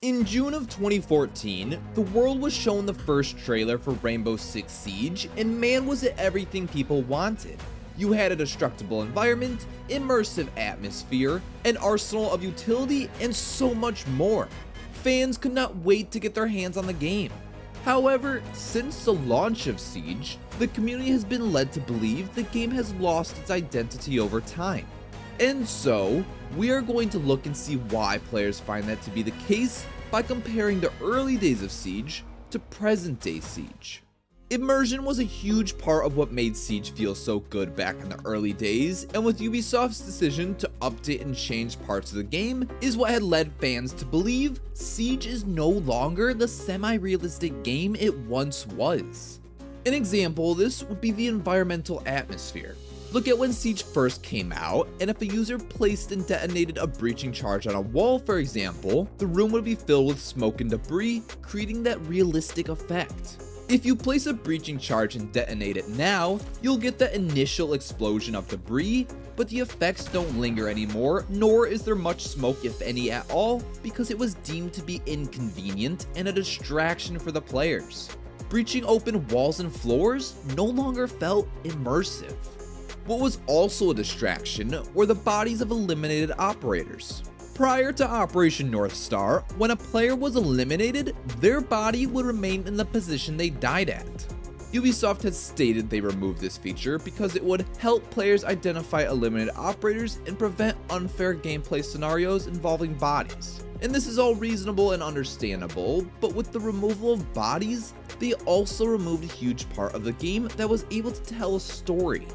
In June of 2014, the world was shown the first trailer for Rainbow Six Siege, and man was it everything people wanted. You had a destructible environment, immersive atmosphere, an arsenal of utility, and so much more. Fans could not wait to get their hands on the game. However, since the launch of Siege, the community has been led to believe the game has lost its identity over time. And so, we are going to look and see why players find that to be the case by comparing the early days of Siege to present day Siege. Immersion was a huge part of what made Siege feel so good back in the early days, and with Ubisoft's decision to update and change parts of the game is what had led fans to believe Siege is no longer the semi-realistic game it once was. An example of this would be the environmental atmosphere. Look at when Siege first came out, and if a user placed and detonated a breaching charge on a wall, for example, the room would be filled with smoke and debris, creating that realistic effect. If you place a breaching charge and detonate it now, you'll get the initial explosion of debris, but the effects don't linger anymore, nor is there much smoke if any at all, because it was deemed to be inconvenient and a distraction for the players. Breaching open walls and floors no longer felt immersive. What was also a distraction were the bodies of eliminated operators. Prior to Operation North Star, when a player was eliminated, their body would remain in the position they died at. Ubisoft has stated they removed this feature because it would help players identify eliminated operators and prevent unfair gameplay scenarios involving bodies. And this is all reasonable and understandable, but with the removal of bodies, they also removed a huge part of the game that was able to tell a story.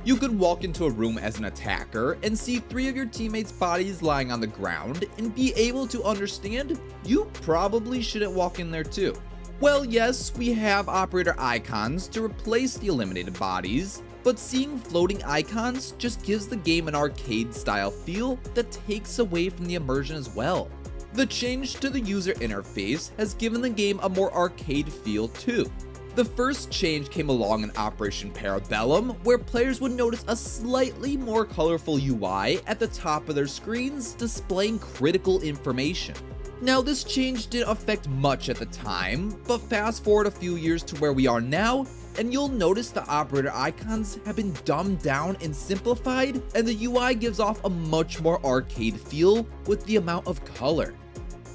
You could walk into a room as an attacker and see 3 of your teammates' bodies lying on the ground and be able to understand you probably shouldn't walk in there too. Well, yes, we have operator icons to replace the eliminated bodies, but seeing floating icons just gives the game an arcade style feel that takes away from the immersion as well. The change to the user interface has given the game a more arcade feel too. The first change came along in Operation Parabellum, where players would notice a slightly more colorful UI at the top of their screens displaying critical information. Now, this change didn't affect much at the time, but fast forward a few years to where we are now, and you'll notice the operator icons have been dumbed down and simplified, and the UI gives off a much more arcade feel with the amount of color.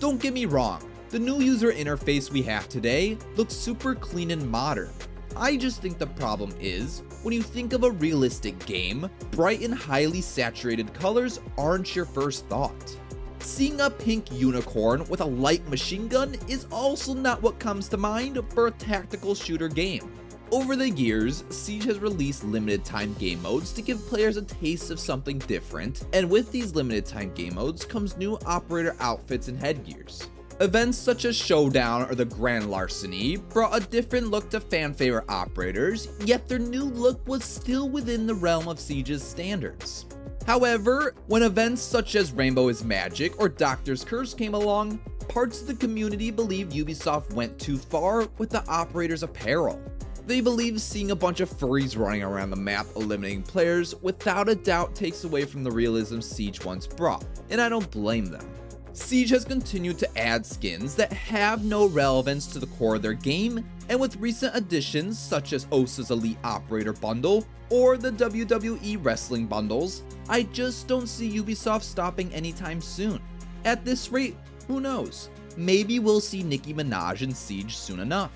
Don't get me wrong, the new user interface we have today looks super clean and modern. I just think the problem is, when you think of a realistic game, bright and highly saturated colors aren't your first thought. Seeing a pink unicorn with a light machine gun is also not what comes to mind for a tactical shooter game. Over the years, Siege has released limited time game modes to give players a taste of something different, and with these limited time game modes comes new operator outfits and headgears. Events such as Showdown or the Grand Larceny brought a different look to fan favorite operators, yet their new look was still within the realm of Siege's standards. However, when events such as Rainbow is Magic or Doctor's Curse came along, parts of the community believed Ubisoft went too far with the operator's apparel. They believe seeing a bunch of furries running around the map eliminating players without a doubt takes away from the realism Siege once brought, and I don't blame them. Siege has continued to add skins that have no relevance to the core of their game, and with recent additions such as Osa's Elite Operator Bundle or the WWE Wrestling Bundles, I just don't see Ubisoft stopping anytime soon. At this rate, who knows? Maybe we'll see Nicki Minaj in Siege soon enough.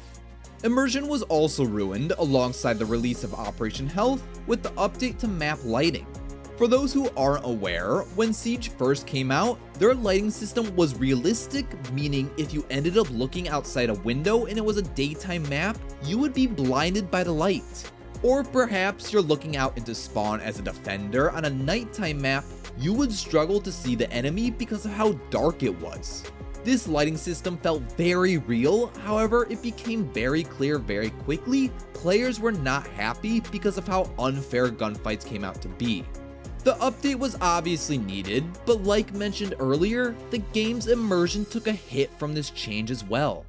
Immersion was also ruined alongside the release of Operation Health with the update to map lighting. For those who aren't aware, when Siege first came out, their lighting system was realistic, meaning if you ended up looking outside a window and it was a daytime map, you would be blinded by the light. Or perhaps you're looking out into spawn as a defender on a nighttime map, you would struggle to see the enemy because of how dark it was. This lighting system felt very real, however, it became very clear very quickly. Players were not happy because of how unfair gunfights came out to be. The update was obviously needed, but like mentioned earlier, the game's immersion took a hit from this change as well.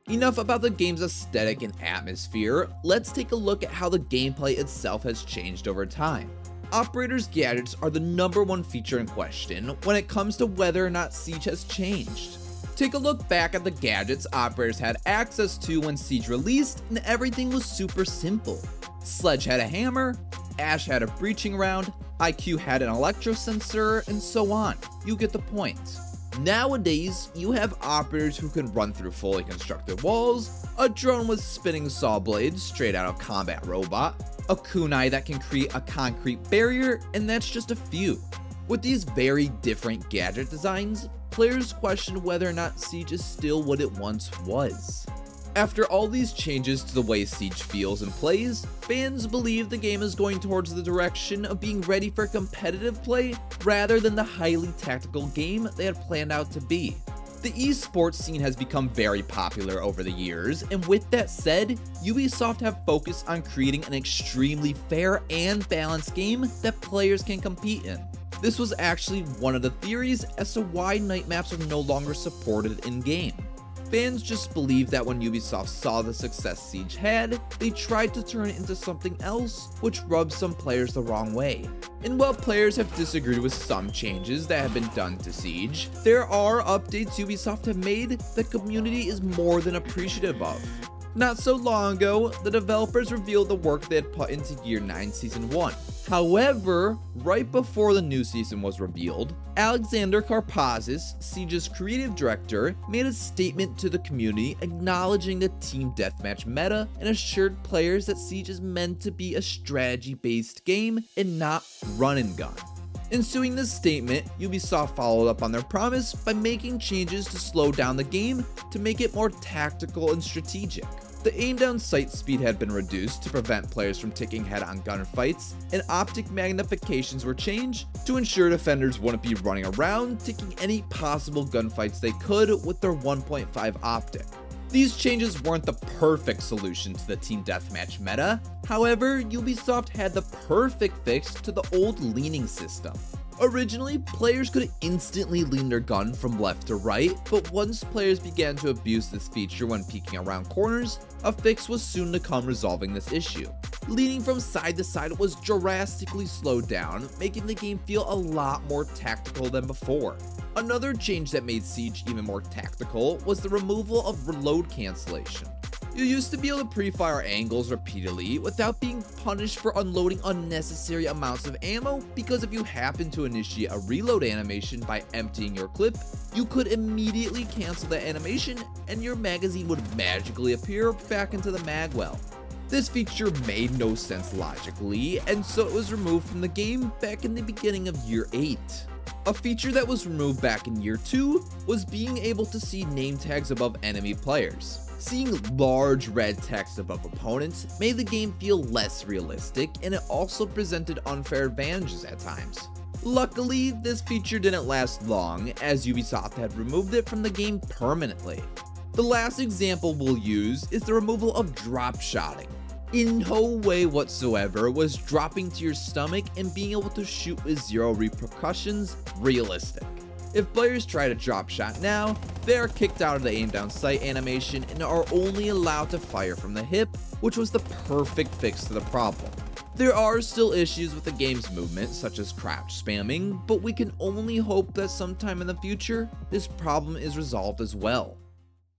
Enough about the game's aesthetic and atmosphere, let's take a look at how the gameplay itself has changed over time. Operators' gadgets are the #1 feature in question when it comes to whether or not Siege has changed. Take a look back at the gadgets operators had access to when Siege released, and everything was super simple. Sledge had a hammer, Ash had a breaching round, IQ had an electro sensor, and so on. You get the point. Nowadays, you have operators who can run through fully constructed walls, a drone with spinning saw blades straight out of Combat Robot, a kunai that can create a concrete barrier, and that's just a few. With these very different gadget designs, players question whether or not Siege is still what it once was. After all these changes to the way Siege feels and plays, fans believe the game is going towards the direction of being ready for competitive play rather than the highly tactical game they had planned out to be. The esports scene has become very popular over the years, and with that said, Ubisoft have focused on creating an extremely fair and balanced game that players can compete in. This was actually one of the theories as to why night maps are no longer supported in-game. Fans just believe that when Ubisoft saw the success Siege had, they tried to turn it into something else, which rubbed some players the wrong way. And while players have disagreed with some changes that have been done to Siege, there are updates Ubisoft have made the community is more than appreciative of. Not so long ago, the developers revealed the work they had put into Year 9 Season 1. However, right before the new season was revealed, Alexander Karpazis, Siege's creative director, made a statement to the community acknowledging the team deathmatch meta and assured players that Siege is meant to be a strategy-based game and not run and gun. Ensuing this statement, Ubisoft followed up on their promise by making changes to slow down the game to make it more tactical and strategic. The aim down sight speed had been reduced to prevent players from taking head-on gunfights, and optic magnifications were changed to ensure defenders wouldn't be running around taking any possible gunfights they could with their 1.5 optic. These changes weren't the perfect solution to the team deathmatch meta, however, Ubisoft had the perfect fix to the old leaning system. Originally, players could instantly lean their gun from left to right, but once players began to abuse this feature when peeking around corners, a fix was soon to come resolving this issue. Leaning from side to side was drastically slowed down, making the game feel a lot more tactical than before. Another change that made Siege even more tactical was the removal of reload cancellation. You used to be able to pre-fire angles repeatedly without being punished for unloading unnecessary amounts of ammo, because if you happen to initiate a reload animation by emptying your clip, you could immediately cancel that animation and your magazine would magically appear back into the mag well. This feature made no sense logically, and so it was removed from the game back in the beginning of Year 8. A feature that was removed back in Year 2 was being able to see name tags above enemy players. Seeing large red text above opponents made the game feel less realistic, and it also presented unfair advantages at times. Luckily, this feature didn't last long, as Ubisoft had removed it from the game permanently. The last example we'll use is the removal of drop shotting. In no way whatsoever was dropping to your stomach and being able to shoot with zero repercussions realistic. If players try to drop shot now, they are kicked out of the aim down sight animation and are only allowed to fire from the hip, which was the perfect fix to the problem. There are still issues with the game's movement, such as crouch spamming, but we can only hope that sometime in the future, this problem is resolved as well.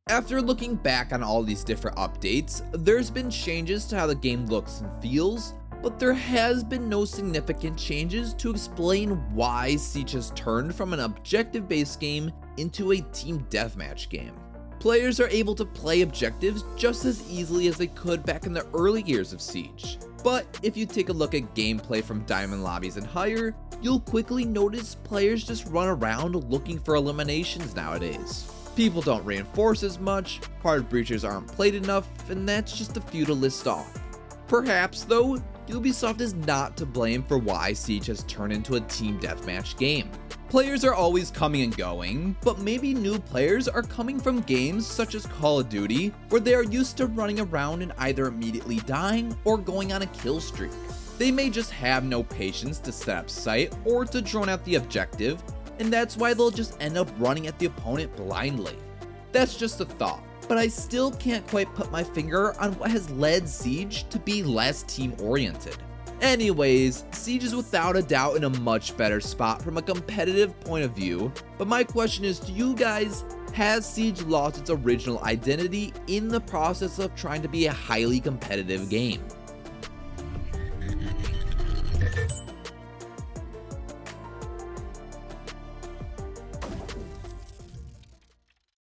After looking back on all these different updates, there's been changes to how the game looks and feels, but there has been no significant changes to explain why Siege has turned from an objective-based game into a team deathmatch game. Players are able to play objectives just as easily as they could back in the early years of Siege. But if you take a look at gameplay from Diamond Lobbies and higher, you'll quickly notice players just run around looking for eliminations nowadays. People don't reinforce as much, hard breachers aren't played enough, and that's just a few to list off. Perhaps though, Ubisoft is not to blame for why Siege has turned into a team deathmatch game. Players are always coming and going, but maybe new players are coming from games such as Call of Duty, where they are used to running around and either immediately dying or going on a kill streak. They may just have no patience to set up sight or to drone out the objective, and that's why they'll just end up running at the opponent blindly. That's just a thought, but I still can't quite put my finger on what has led Siege to be less team-oriented. Anyways, Siege is without a doubt in a much better spot from a competitive point of view, but my question is to you guys, has Siege lost its original identity in the process of trying to be a highly competitive game?